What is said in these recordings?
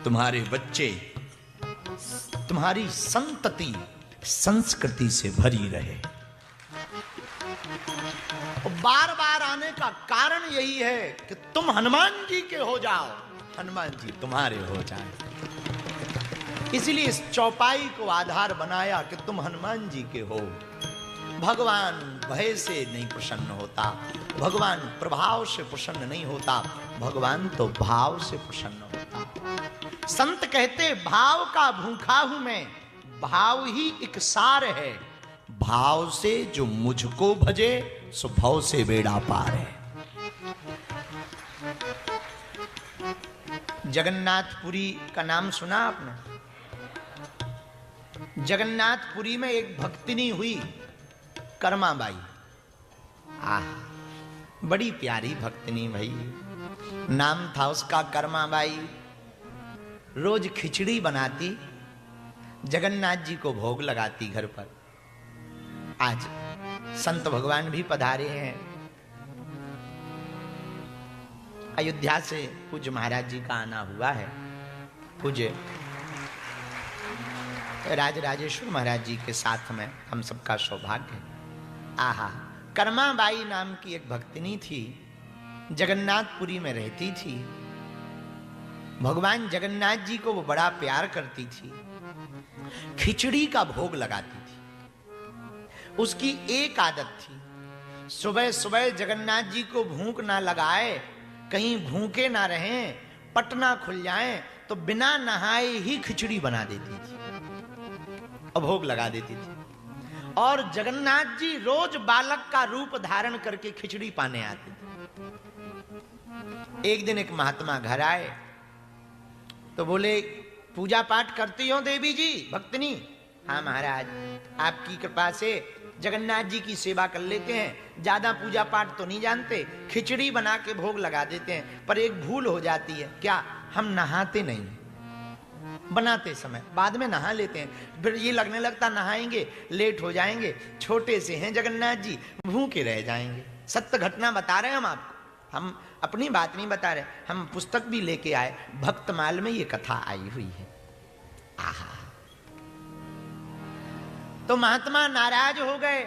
तुम्हारे बच्चे, तुम्हारी संतति संस्कृति से भरी रहे। बार बार आने का कारण यही है कि तुम हनुमान जी के हो जाओ, हनुमान जी तुम्हारे हो जाए। इसलिए इस चौपाई को आधार बनाया कि तुम हनुमान जी के हो। भगवान भय से नहीं प्रसन्न होता, भगवान प्रभाव से प्रसन्न नहीं होता, भगवान तो भाव से प्रसन्न होता। संत कहते भाव का भूखा हूं मैं, भाव ही एक सार है। भाव से जो मुझको भजे सो भव से बेड़ा पार है। जगन्नाथपुरी का नाम सुना आपने? जगन्नाथपुरी में एक भक्तिनी हुई कर्माबाई। आह, बड़ी प्यारी भक्तिनी भाई, नाम था उसका कर्माबाई। रोज खिचड़ी बनाती, जगन्नाथ जी को भोग लगाती घर पर। आज संत भगवान भी पधारे हैं। अयोध्या से पूज्य महाराज जी का आना हुआ है। पूज्य राजराजेश्वर महाराज जी के साथ में हम सबका सौभाग्य है। आहा, कर्माबाई नाम की एक भक्तिनी थी, जगन्नाथपुरी में रहती थी। भगवान जगन्नाथ जी को वो बड़ा प्यार करती थी, खिचड़ी का भोग लगाती थी। उसकी एक आदत थी, सुबह सुबह जगन्नाथ जी को भूख ना लगाए, कहीं भूखे ना रहें, पट ना खुल जाए, तो बिना नहाए ही खिचड़ी बना देती थी और भोग लगा देती थी। और जगन्नाथ जी रोज बालक का रूप धारण करके खिचड़ी पाने आते थे। एक दिन एक महात्मा घर आए तो बोले, पूजा पाठ करती हो देवी जी भक्तिनी? हाँ महाराज, आपकी कृपा से जगन्नाथ जी की सेवा कर लेते हैं, ज्यादा पूजा पाठ तो नहीं जानते, खिचड़ी बना के भोग लगा देते हैं। पर एक भूल हो जाती है। क्या? हम नहाते नहीं, बनाते समय बाद में नहा लेते हैं। फिर ये लगने लगता नहाएंगे लेट हो जाएंगे, छोटे से हैं जगन्नाथ जी, भूखे रह जाएंगे। सत्य घटना बता रहे हैं हम आपको, हम अपनी बात नहीं बता रहे। हम पुस्तक भी लेके आए, भक्तमाल में ये कथा आई हुई है। आहा, तो महात्मा नाराज हो गए।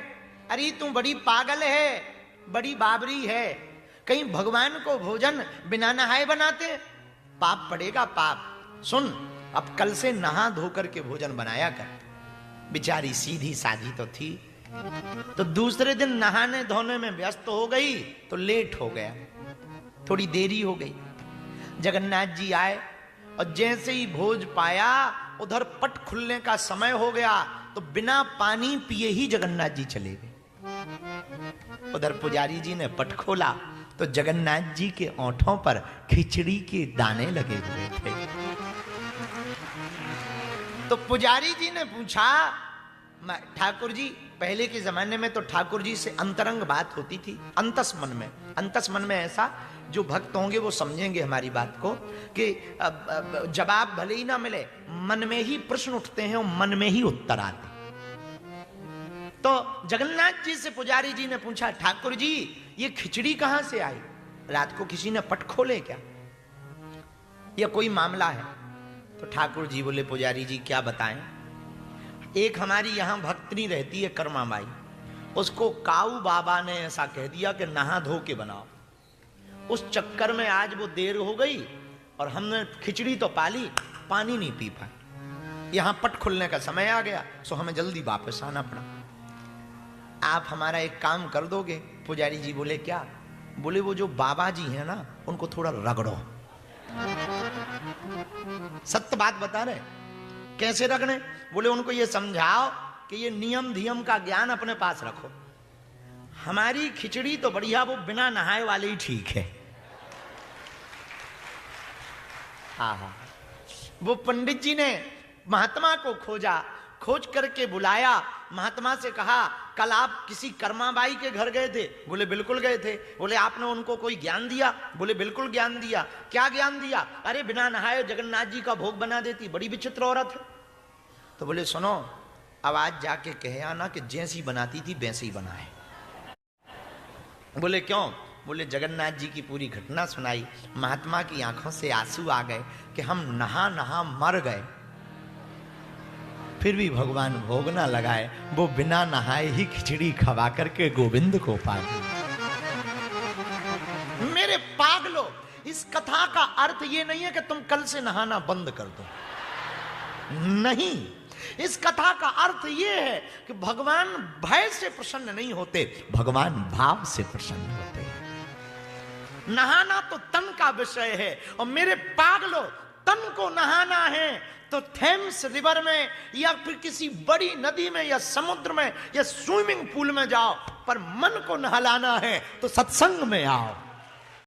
अरे तू बड़ी पागल है, बड़ी बाबरी है, कहीं भगवान को भोजन बिना नहाए बनाते? पाप पड़ेगा पाप। सुन, अब कल से नहा धोकर के भोजन बनाया कर। बेचारी सीधी साधी तो थी, तो दूसरे दिन नहाने धोने में व्यस्त हो गई तो लेट हो गया, थोड़ी देरी हो गई। जगन्नाथ जी आए और जैसे ही भोज पाया, उधर पट खुलने का समय हो गया, तो बिना पानी पिए ही जगन्नाथ जी चले गए। उधर पुजारी जी ने पट खोला तो जगन्नाथ जी के ओंठों पर खिचड़ी के दाने लगे हुए थे। तो पुजारी जी ने पूछा, ठाकुर जी, पहले के जमाने में तो ठाकुर जी से अंतरंग बात होती थी, अंतस मन में। अंतस मन में ऐसा, जो भक्त होंगे वो समझेंगे हमारी बात को, कि जवाब भले ही ना मिले, मन में ही प्रश्न उठते हैं और मन में ही उत्तर आते। तो जगन्नाथ जी से पुजारी जी ने पूछा, ठाकुर जी ये खिचड़ी कहां से आई? रात को किसी ने पट खोले क्या, या कोई मामला है? तो ठाकुर जी बोले, पुजारी जी क्या बताएं, एक हमारी यहां भक्तनी रहती है कर्माबाई, उसको काऊ बाबा ने ऐसा कह दिया कि नहा धो के बनाओ। उस चक्कर में आज वो देर हो गई और हमने खिचड़ी तो पाली, पानी नहीं पी पाए। यहां पट खुलने का समय आ गया, सो हमें जल्दी वापस आना पड़ा। आप हमारा एक काम कर दोगे? पुजारी जी बोले, क्या? बोले, वो जो बाबा जी हैं ना, उनको थोड़ा रगड़ो। सत्य बात बता रहे। कैसे रगड़े? बोले, उनको ये समझाओ कि ये नियम धियम का ज्ञान अपने पास रखो। हमारी खिचड़ी तो बढ़िया, वो बिना नहाए वाले ही ठीक है। आहा, वो पंडित जी ने महात्मा को खोजा, खोज करके बुलाया, महात्मा से कहा, कल आप किसी कर्माबाई के घर गए थे? बोले, बिल्कुल गए थे। बोले, आपने उनको कोई ज्ञान दिया? बोले, बिल्कुल ज्ञान दिया। क्या ज्ञान दिया? अरे बिना नहाए जगन्नाथ जी का भोग बना देती, बड़ी विचित्र औरत है। तो बोले, सुनो, अब आज जाके कहे आना कि जैसी बनाती थी वैसे ही बनाए। बोले, क्यों? बोले जगन्नाथ जी की पूरी घटना सुनाई। महात्मा की आंखों से आंसू आ गए कि हम नहा नहा मर गए, फिर भी भगवान भोग ना लगाए, वो बिना नहाए ही खिचड़ी खवा करके गोविंद को पा गए। मेरे पागलो, इस कथा का अर्थ ये नहीं है कि तुम कल से नहाना बंद कर दो, नहीं। इस कथा का अर्थ यह है कि भगवान भय से प्रसन्न नहीं होते, भगवान भाव से प्रसन्न होते हैं। नहाना तो तन का विषय है, और मेरे पागलो तन को नहाना है तो थेम्स रिवर में या फिर किसी बड़ी नदी में या समुद्र में या स्विमिंग पूल में जाओ, पर मन को नहलाना है तो सत्संग में आओ।